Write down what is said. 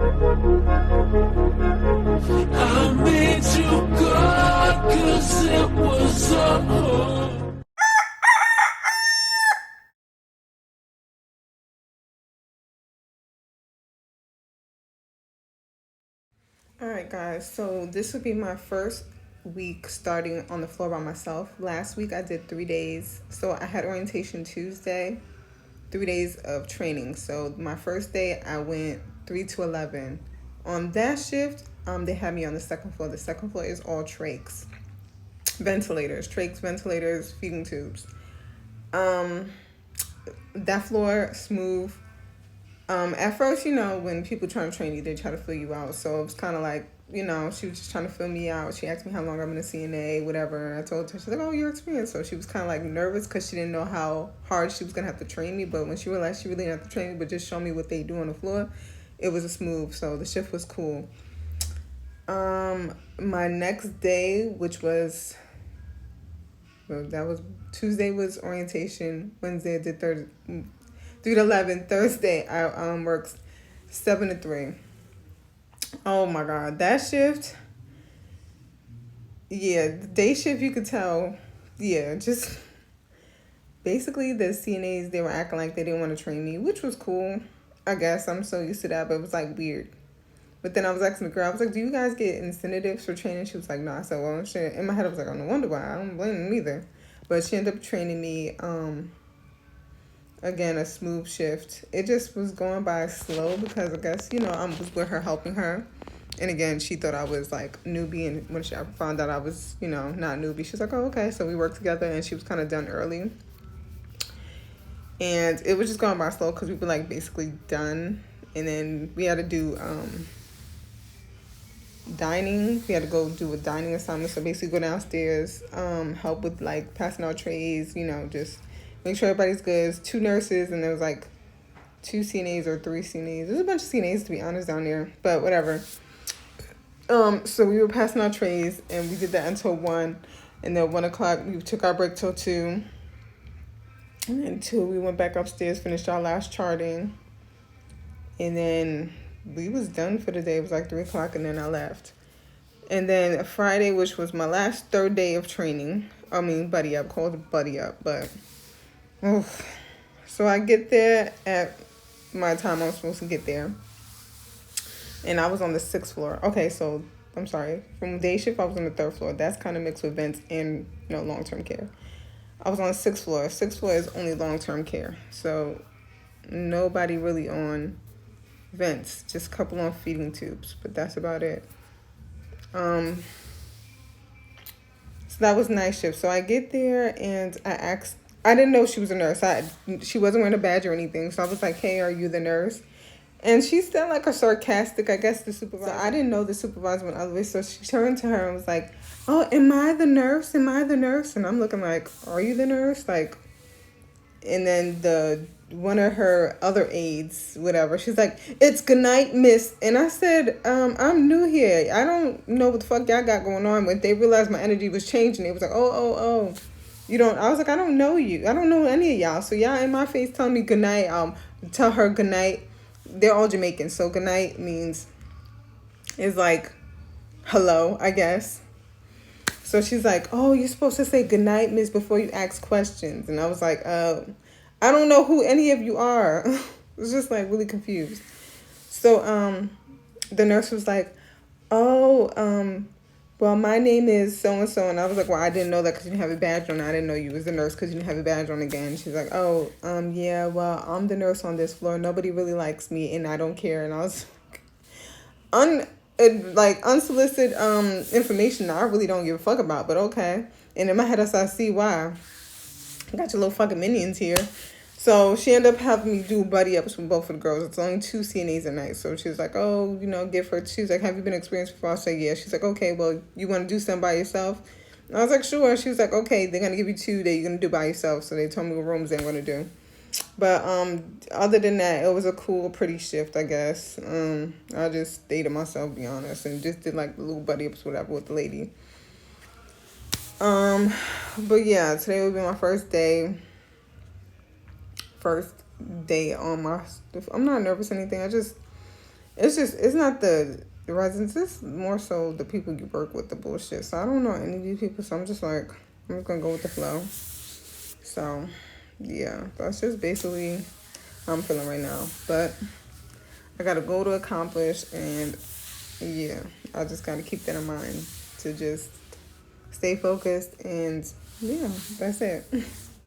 I made you God, 'cause it was a home. All right, guys. So this would be my first week starting on the floor by myself. Last week I did 3 days. So I had orientation Tuesday, 3 days of training. So my first day I went 3 to 11. On that shift, they had me on the second floor. The second floor is all trachs, ventilators, feeding tubes. Um, that floor smooth. At first, when people try to train you, they try to fill you out. So it was kind of like, she was just trying to fill me out. She asked me how long I'm in a CNA, whatever. And I told her, she's like, oh, your experience. So she was kind of like nervous because she didn't know how hard she was going to have to train me. But when she realized she really didn't have to train me, but just show me what they do on the floor, it was a smooth. So the shift was cool. My next day, which was, well, that was Tuesday was orientation. Wednesday I did 3 to 11. Thursday I worked 7 to 3. Oh my god, that shift. Yeah, the day shift you could tell. Yeah, just basically the CNAs, they were acting like they didn't want to train me, which was cool. I guess I'm so used to that, but it was like weird. But then I was asking the girl, I was like, do you guys get incentives for training? She was like, no. I said, well, shit. In my head I was like, oh, no wonder why. I don't blame them either. But she ended up training me. Again, a smooth shift. It just was going by slow because I guess, I was with her helping her. And again, she thought I was like newbie. And when I found out I was, not newbie, she was like, oh, okay. So we worked together and she was kind of done early. And it was just going by slow because we were like basically done. And then we had to do dining. We had to go do a dining assignment. So basically go downstairs, help with like passing out trays, just make sure everybody's good. It's 2 nurses and there was like 2 CNAs or 3 CNAs. There's a bunch of CNAs to be honest down there, but whatever. So we were passing out trays and we did that until 1. And then 1 o'clock we took our break till 2. And then 2 we went back upstairs, finished our last charting. And then we was done for the day. It was like 3 o'clock and then I left. And then Friday, which was my last third day of training. I mean, buddy up, called it buddy up, but oof. So I get there at my time I was supposed to get there. And I was on the 6th floor. Okay, so I'm sorry. From day shift, I was on the 3rd floor. That's kind of mixed with vents and, long-term care. I was on the 6th floor. 6th floor is only long-term care. So nobody really on vents. Just a couple on feeding tubes. But that's about it. So that was night shift. So I get there and I asked, I didn't know she was a nurse. She wasn't wearing a badge or anything. So I was like, hey, are you the nurse? And she said like a sarcastic, I guess the supervisor. So I didn't know the supervisor went other way. So she turned to her and was like, oh, am I the nurse? Am I the nurse? And I'm looking like, are you the nurse? Like, and then one of her other aides, whatever, she's like, it's good night, miss. And I said, I'm new here. I don't know what the fuck y'all got going on. But they realized my energy was changing. It was like, oh. I was like, I don't know you. I don't know any of y'all. So y'all in my face telling me good night. Tell her good night. They're all Jamaican. So good night is like hello, I guess. So she's like, oh, you're supposed to say good night, miss, before you ask questions. And I was like, I don't know who any of you are. I was just like really confused. So the nurse was like, oh, well, my name is so-and-so. And I was like, well, I didn't know that because you didn't have a badge on. I didn't know you was the nurse because you didn't have a badge on again. She's like, oh, yeah, well, I'm the nurse on this floor. Nobody really likes me and I don't care. And I was unsolicited information I really don't give a fuck about, but okay. And in my head I said, I see why. I got your little fucking minions here. So she ended up having me do buddy ups with both of the girls. It's only 2 CNAs a night. So she was like, oh, give her. She was like, have you been experienced before? I said, yeah. She's like, okay, well, you want to do something by yourself? And I was like, sure. She was like, okay, they're going to give you 2 that you're going to do by yourself. So they told me what rooms they're going to do. But other than that, it was a cool, pretty shift, I guess. I just stayed to myself, be honest, and just did like little buddy ups, whatever, with the lady. But yeah, today will be my first day. First day on my. I'm not nervous or anything. it's not the residents, it's more so the people you work with, the bullshit. So I don't know any of these people, so I'm just like, I'm just gonna go with the flow. So yeah, that's just basically how I'm feeling right now. But I got a goal to accomplish, and yeah, I just gotta keep that in mind to just stay focused, and yeah, that's it.